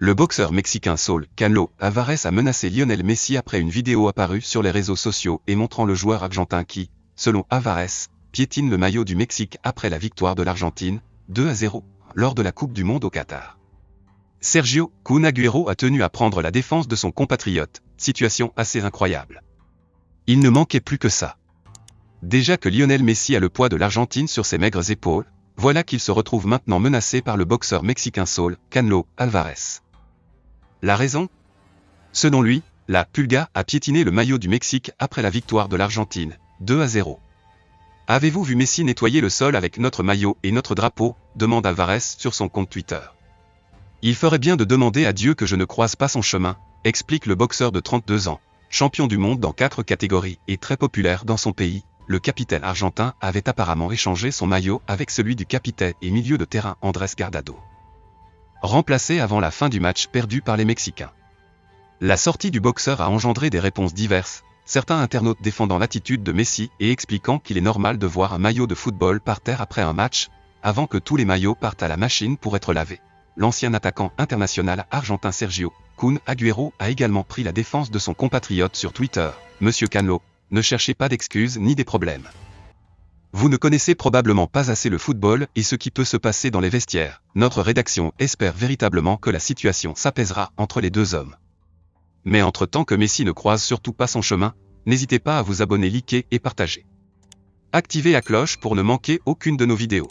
Le boxeur mexicain Saul Canelo Alvarez a menacé Lionel Messi après une vidéo apparue sur les réseaux sociaux et montrant le joueur argentin qui, selon Alvarez, piétine le maillot du Mexique après la victoire de l'Argentine, 2-0, lors de la Coupe du Monde au Qatar. Sergio Kun Agüero a tenu à prendre la défense de son compatriote, situation assez incroyable. Il ne manquait plus que ça. Déjà que Lionel Messi a le poids de l'Argentine sur ses maigres épaules, voilà qu'il se retrouve maintenant menacé par le boxeur mexicain Saul Canelo Alvarez. La raison ? Selon lui, la Pulga a piétiné le maillot du Mexique après la victoire de l'Argentine, 2-0. Avez-vous vu Messi nettoyer le sol avec notre maillot et notre drapeau ? Demande Alvarez sur son compte Twitter. Il ferait bien de demander à Dieu que je ne croise pas son chemin, explique le boxeur de 32 ans, champion du monde dans 4 catégories et très populaire dans son pays. Le capitaine argentin avait apparemment échangé son maillot avec celui du capitaine et milieu de terrain Andrés Guardado, remplacé avant la fin du match perdu par les Mexicains. La sortie du boxeur a engendré des réponses diverses, certains internautes défendant l'attitude de Messi et expliquant qu'il est normal de voir un maillot de football par terre après un match, avant que tous les maillots partent à la machine pour être lavés. L'ancien attaquant international argentin Sergio Kun Agüero a également pris la défense de son compatriote sur Twitter. Monsieur Canelo, ne cherchez pas d'excuses ni des problèmes. Vous ne connaissez probablement pas assez le football et ce qui peut se passer dans les vestiaires. Notre rédaction espère véritablement que la situation s'apaisera entre les deux hommes. Mais entre-temps que Messi ne croise surtout pas son chemin, n'hésitez pas à vous abonner, liker et partager. Activez la cloche pour ne manquer aucune de nos vidéos.